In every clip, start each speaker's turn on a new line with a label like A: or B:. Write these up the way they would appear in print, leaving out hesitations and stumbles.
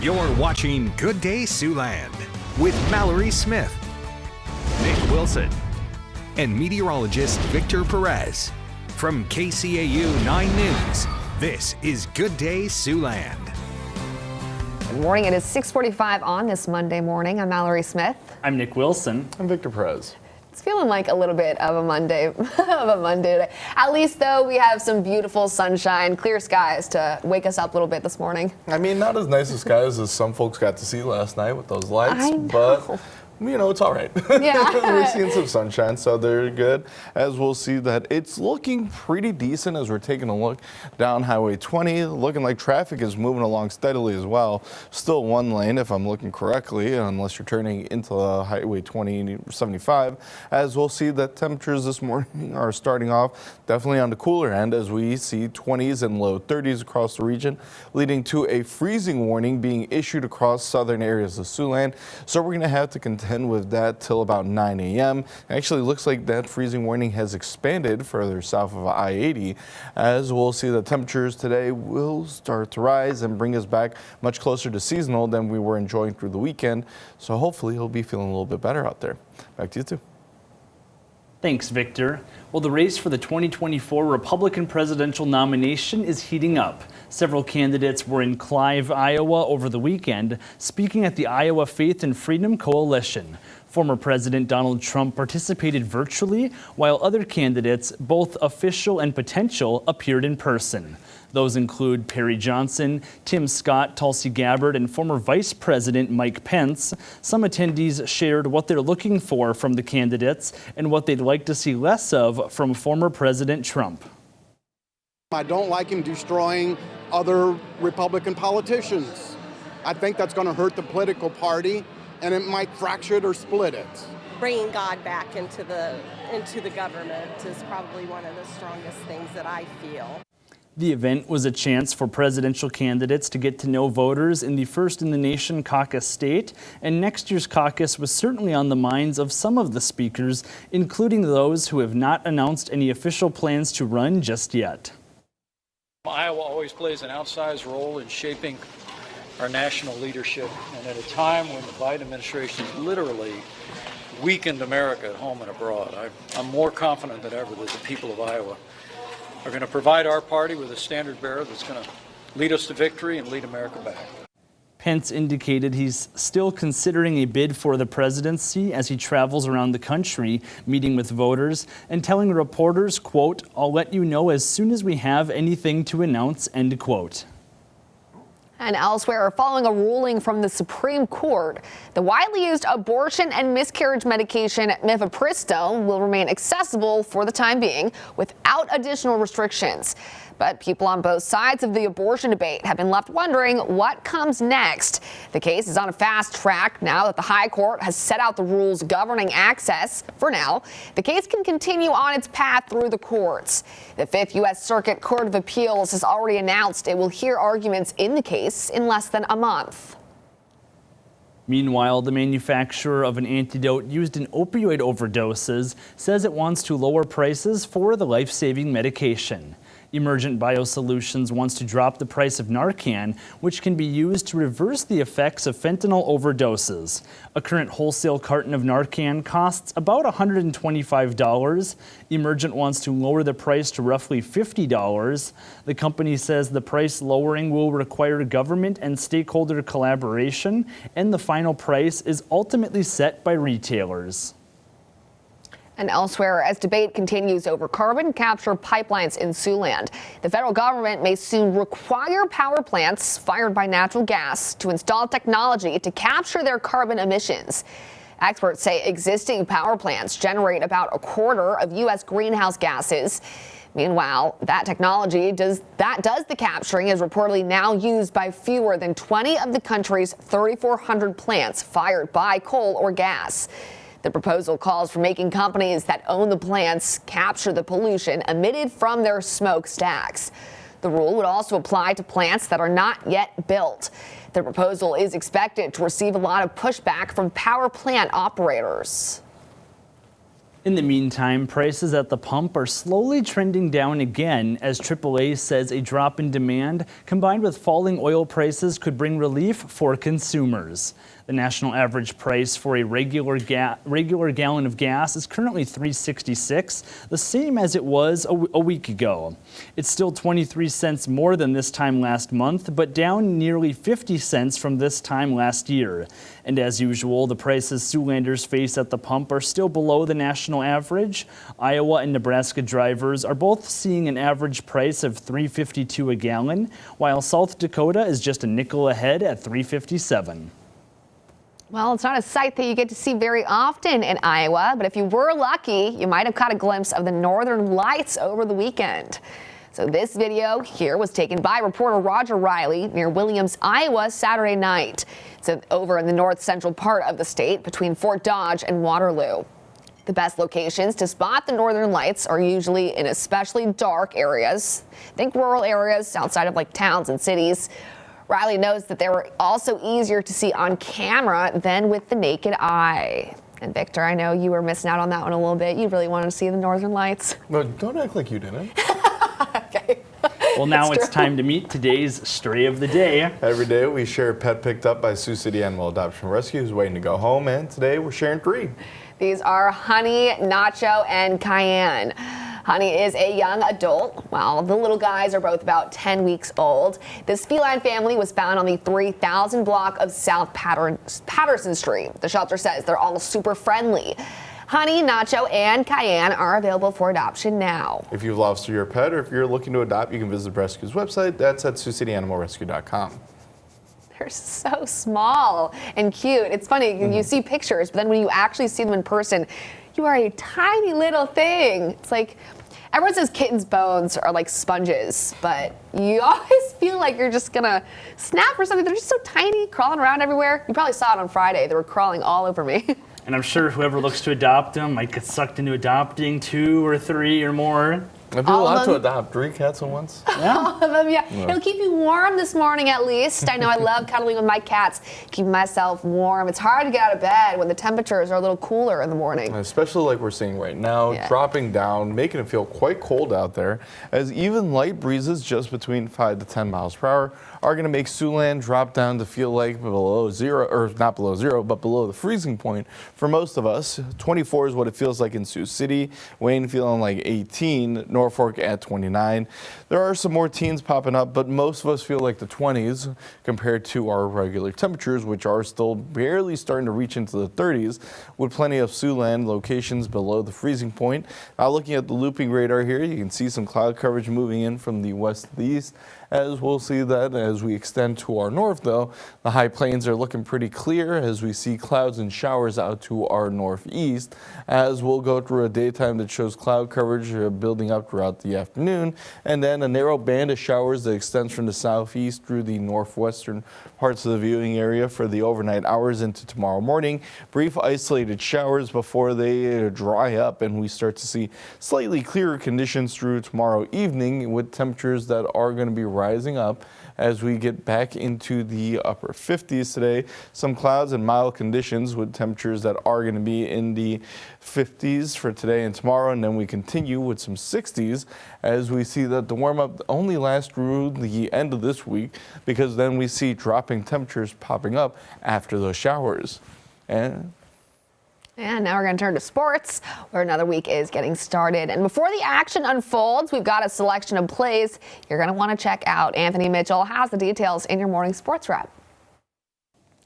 A: You're watching Good Day Siouxland with Mallory Smith, Nick Wilson, and meteorologist Victor Perez. From KCAU 9 News, this is Good Day Siouxland.
B: Good morning. It is 6:45 on this Monday morning. I'm Mallory Smith.
C: I'm Nick Wilson.
D: I'm Victor Perez.
B: It's feeling like a little bit of a Monday, today. At least, though, we have some beautiful sunshine, clear skies to wake us up a little bit this morning.
D: I mean, not as nice of skies as some folks got to see last night with those lights,
B: I know.
D: But you know, it's all right.
B: Yeah.
D: We're seeing some sunshine, so they're good. As we'll see that it's looking pretty decent as we're taking a look down Highway 20, looking like traffic is moving along steadily as well. Still one lane, if I'm looking correctly, unless you're turning into Highway 2075. As we'll see that temperatures this morning are starting off definitely on the cooler end as we see 20s and low 30s across the region, leading to a freezing warning being issued across southern areas of Siouxland. So we're going to have to contend with that till about 9 a.m. Actually looks like that freezing warning has expanded further south of I-80, as we'll see the temperatures today will start to rise and bring us back much closer to seasonal than we were enjoying through the weekend. So hopefully you'll be feeling a little bit better out there. Back to you two.
C: Thanks, Victor. Well, the race for the 2024 Republican presidential nomination is heating up. Several candidates were in Clive, Iowa over the weekend, speaking at the Iowa Faith and Freedom Coalition. Former President Donald Trump participated virtually, while other candidates, both official and potential, appeared in person. Those include Perry Johnson, Tim Scott, Tulsi Gabbard, and former Vice President Mike Pence. Some attendees shared what they're looking for from the candidates and what they'd like to see less of from former President Trump.
E: I don't like him destroying other Republican politicians. I think that's going to hurt the political party, and it might fracture it or split it.
F: Bringing God back into the government is probably one of the strongest things that I feel.
C: The event was a chance for presidential candidates to get to know voters in the First in the Nation caucus state, and next year's caucus was certainly on the minds of some of the speakers, including those who have not announced any official plans to run just yet.
G: Iowa always plays an outsized role in shaping our national leadership, and at a time when the Biden administration has literally weakened America at home and abroad, I'm more confident than ever that the people of Iowa are going to provide our party with a standard bearer that's going to lead us to victory and lead America back.
C: Pence indicated he's still considering a bid for the presidency as he travels around the country, meeting with voters and telling reporters, quote, "I'll let you know as soon as we have anything to announce," end quote.
B: And elsewhere, following a ruling from the Supreme Court, the widely used abortion and miscarriage medication mifepristone will remain accessible for the time being without additional restrictions. But people on both sides of the abortion debate have been left wondering what comes next. The case is on a fast track now that the High Court has set out the rules governing access. For now, the case can continue on its path through the courts. The 5th U.S. Circuit Court of Appeals has already announced it will hear arguments in the case in less than a month.
C: Meanwhile, the manufacturer of an antidote used in opioid overdoses says it wants to lower prices for the life-saving medication. Emergent Biosolutions wants to drop the price of Narcan, which can be used to reverse the effects of fentanyl overdoses. A current wholesale carton of Narcan costs about $125. Emergent wants to lower the price to roughly $50. The company says the price lowering will require government and stakeholder collaboration, and the final price is ultimately set by retailers.
B: And elsewhere, as debate continues over carbon capture pipelines in Siouxland, the federal government may soon require power plants fired by natural gas to install technology to capture their carbon emissions. Experts say existing power plants generate about a quarter of U.S. greenhouse gases. Meanwhile, that technology does the capturing is reportedly now used by fewer than 20 of the country's 3,400 plants fired by coal or gas. The proposal calls for making companies that own the plants capture the pollution emitted from their smokestacks. The rule would also apply to plants that are not yet built. The proposal is expected to receive a lot of pushback from power plant operators.
C: In the meantime, prices at the pump are slowly trending down again as AAA says a drop in demand combined with falling oil prices could bring relief for consumers. The national average price for a regular gallon of gas is currently $3.66, the same as it was a week ago. It's still 23 cents more than this time last month, but down nearly 50 cents from this time last year. And as usual, the prices Siouxlanders face at the pump are still below the national average. Iowa and Nebraska drivers are both seeing an average price of $3.52 a gallon, while South Dakota is just a nickel ahead at $3.57.
B: Well, it's not a sight that you get to see very often in Iowa, but if you were lucky, you might have caught a glimpse of the northern lights over the weekend. So this video here was taken by reporter Roger Riley near Williams, Iowa, Saturday night. It's over in the north central part of the state between Fort Dodge and Waterloo. The best locations to spot the northern lights are usually in especially dark areas. Think rural areas outside of like towns and cities. Riley knows that they were also easier to see on camera than with the naked eye. And Victor, I know you were missing out on that one a little bit. You really wanted to see the northern lights.
D: No, don't act like you didn't.
B: Okay.
C: Well, now it's time to meet today's stray of the day.
D: Every day we share a pet picked up by Sioux City Animal Adoption Rescue who's waiting to go home, and today we're sharing 3.
B: These are Honey, Nacho, and Cayenne. Honey is a young adult, while the little guys are both about 10 weeks old. This feline family was found on the 3000 block of South Patterson Street. The shelter says they're all super friendly. Honey, Nacho, and Cayenne are available for adoption now.
D: If you've lost your pet or if you're looking to adopt, you can visit the rescue's website. That's at SiouxCityAnimalRescue.com.
B: They're so small and cute. It's funny, you see pictures, but then when you actually see them in person, you are a tiny little thing. It's like, everyone says kittens' bones are like sponges, but you always feel like you're just gonna snap or something. They're just so tiny, crawling around everywhere. You probably saw it on Friday. They were crawling all over me.
C: And I'm sure whoever looks to adopt them might get sucked into adopting 2 or 3 or more.
D: I'd be allowed to adopt 3 cats at once.
C: Yeah.
B: All of them, yeah. It'll keep you warm this morning at least. I know I love cuddling with my cats, keeping myself warm. It's hard to get out of bed when the temperatures are a little cooler in the morning.
D: Especially like we're seeing right now, dropping down, making it feel quite cold out there, as even light breezes just between 5 to 10 miles per hour are going to make Siouxland drop down to feel like below zero, or not below zero, but below the freezing point for most of us. 24 is what it feels like in Sioux City. Wayne feeling like 18. Norfolk at 29. There are some more teens popping up, but most of us feel like the 20s compared to our regular temperatures, which are still barely starting to reach into the 30s, with plenty of Siouxland locations below the freezing point. Now looking at the looping radar here, you can see some cloud coverage moving in from the west to the east. As we'll see that as we extend to our north, though, the high plains are looking pretty clear as we see clouds and showers out to our northeast. As we'll go through a daytime that shows cloud coverage building up throughout the afternoon, and then a narrow band of showers that extends from the southeast through the northwestern parts of the viewing area for the overnight hours into tomorrow morning. Brief isolated showers before they dry up, and we start to see slightly clearer conditions through tomorrow evening, with temperatures that are going to be rising up as we get back into the upper 50s today. Some clouds and mild conditions with temperatures that are going to be in the 50s for today and tomorrow, and then we continue with some 60s as we see that the warm-up only lasts through the end of this week, because then we see dropping temperatures popping up after those showers.
B: And now we're going to turn to sports, where another week is getting started. And before the action unfolds, we've got a selection of plays you're going to want to check out. Anthony Mitchell has the details in your morning sports wrap.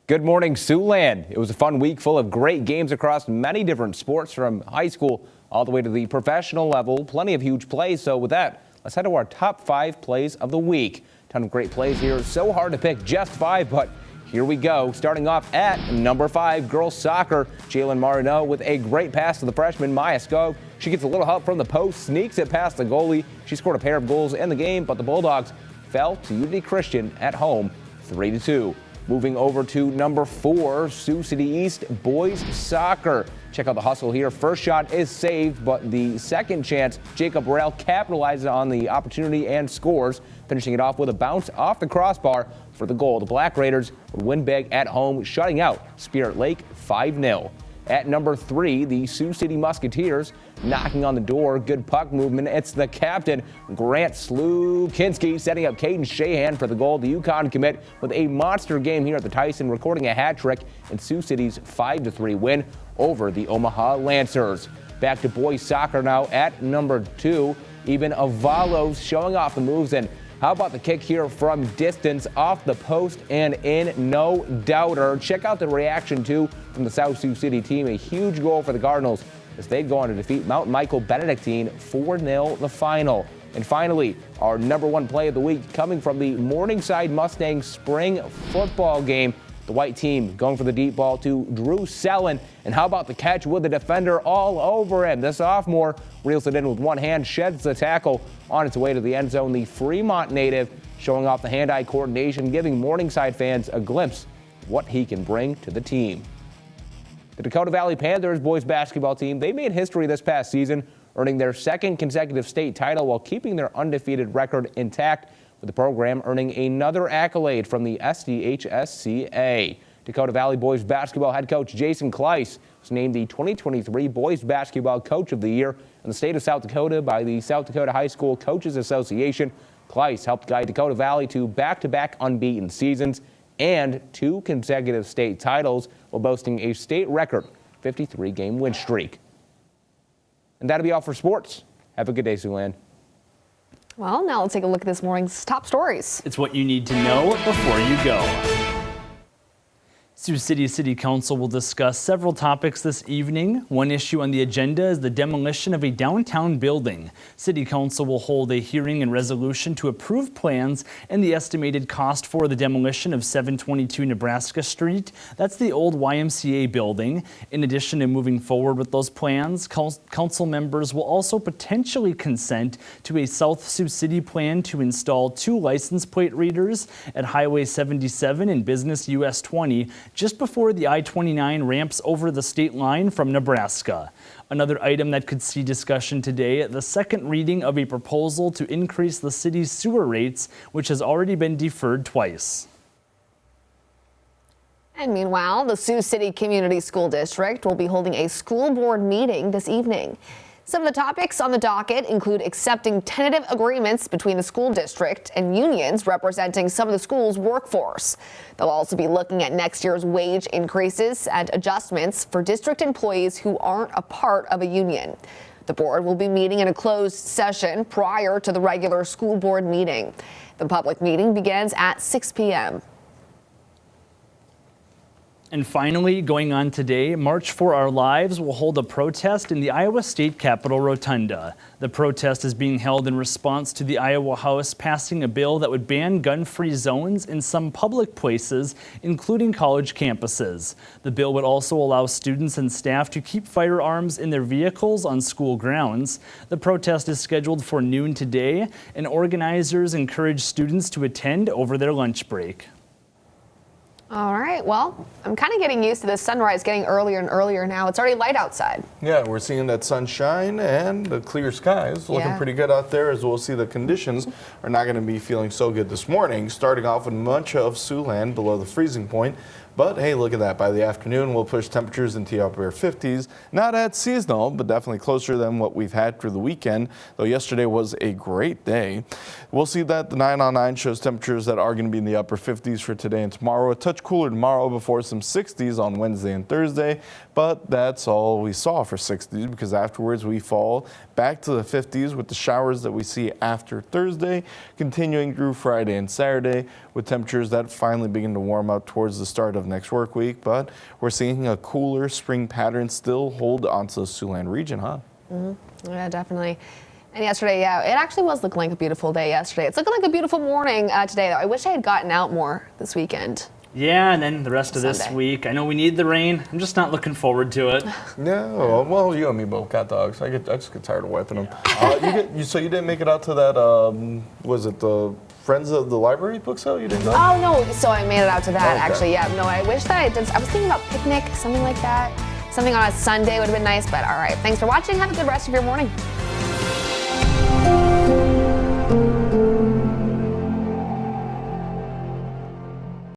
H: Good morning, Siouxland. It was a fun week full of great games across many different sports, from high school all the way to the professional level. Plenty of huge plays. So with that, let's head to our top 5 plays of the week. Ton of great plays here. So hard to pick just 5, but here we go. Starting off at number 5, girls soccer. Jalen Marino with a great pass to the freshman Maya Skov. She gets a little help from the post, sneaks it past the goalie. She scored a pair of goals in the game, but the Bulldogs fell to Unity Christian at home 3-2. Moving over to number 4, Sioux City East boys soccer. Check out the hustle here. First shot is saved, but the second chance, Jacob Burrell capitalizes on the opportunity and scores, finishing it off with a bounce off the crossbar for the goal. The Black Raiders would win big at home, shutting out Spirit Lake 5-0. At number 3, the Sioux City Musketeers knocking on the door. Good puck movement. It's the captain, Grant Slukinski, setting up Caden Shahan for the goal. The UConn commit with a monster game here at the Tyson, recording a hat trick in Sioux City's 5-3 win over the Omaha Lancers. Back to boys soccer now at number 2. Even Avalos showing off the moves, and how about the kick here from distance off the post and in, no doubter. Check out the reaction too from the South Sioux City team. A huge goal for the Cardinals as they'd go on to defeat Mount Michael Benedictine 4-0 the final. And finally, our number 1 play of the week coming from the Morningside Mustangs spring football game. The white team going for the deep ball to Drew Sellen. And how about the catch with the defender all over him? The sophomore reels it in with one hand, sheds the tackle on its way to the end zone. The Fremont native showing off the hand-eye coordination, giving Morningside fans a glimpse of what he can bring to the team. The Dakota Valley Panthers boys basketball team, they made history this past season, earning their 2nd consecutive state title while keeping their undefeated record intact, with the program earning another accolade from the SDHSCA. Dakota Valley boys basketball head coach Jason Kleiss was named the 2023 Boys Basketball Coach of the Year in the state of South Dakota by the South Dakota High School Coaches Association. Kleiss helped guide Dakota Valley to back-to-back unbeaten seasons and 2 consecutive state titles while boasting a state record 53-game win streak. And that'll be all for sports. Have a good day, Siouxland.
B: Well, now let's take a look at this morning's top stories.
C: It's what you need to know before you go. Sioux City City Council will discuss several topics this evening. One issue on the agenda is the demolition of a downtown building. City Council will hold a hearing and resolution to approve plans and the estimated cost for the demolition of 722 Nebraska Street. That's the old YMCA building. In addition to moving forward with those plans, council members will also potentially consent to a South Sioux City plan to install 2 license plate readers at Highway 77 and Business US 20 just before the I-29 ramps over the state line from Nebraska. Another item that could see discussion today, the second reading of a proposal to increase the city's sewer rates, which has already been deferred twice.
B: And meanwhile, the Sioux City Community School District will be holding a school board meeting this evening. Some of the topics on the docket include accepting tentative agreements between the school district and unions representing some of the school's workforce. They'll also be looking at next year's wage increases and adjustments for district employees who aren't a part of a union. The board will be meeting in a closed session prior to the regular school board meeting. The public meeting begins at 6 p.m.
C: And finally, going on today, March for Our Lives will hold a protest in the Iowa State Capitol Rotunda. The protest is being held in response to the Iowa House passing a bill that would ban gun-free zones in some public places, including college campuses. The bill would also allow students and staff to keep firearms in their vehicles on school grounds. The protest is scheduled for noon today, and organizers encourage students to attend over their lunch break.
B: All right, well, I'm kind of getting used to the sunrise getting earlier and earlier now. It's already light outside.
D: Yeah, we're seeing that sunshine and the clear skies looking pretty good out there, as we'll see the conditions are not going to be feeling so good this morning, starting off with much of Siouxland below the freezing point. But hey, look at that. By the afternoon, we'll push temperatures into the upper 50s. Not at seasonal, but definitely closer than what we've had through the weekend, though yesterday was a great day. We'll see that the 9 on 9 shows temperatures that are going to be in the upper 50s for today and tomorrow. A touch cooler tomorrow before some 60s on Wednesday and Thursday, but that's all we saw for 60s because afterwards we fall back to the 50s with the showers that we see after Thursday, continuing through Friday and Saturday with temperatures that finally begin to warm up towards the start of next work week. But we're seeing a cooler spring pattern still hold onto the Siouxland region, huh?
B: Mm-hmm. Yeah, definitely. And yesterday, yeah, it actually was looking like a beautiful day yesterday. It's looking like a beautiful morning today, though. I wish I had gotten out more this weekend.
C: Yeah, and then the rest of this week. I know we need the rain. I'm just not looking forward to it.
D: No, well, you and me both got dogs. I just get tired of wiping them. So you didn't make it out to that, was it the Friends of the Library book sale? You didn't go?
B: Oh, no. So I made it out to that, actually. Yeah, no, I wish that I did. I was thinking about picnic, something like that. Something on a Sunday would have been nice, but all right. Thanks for watching. Have a good rest of your morning.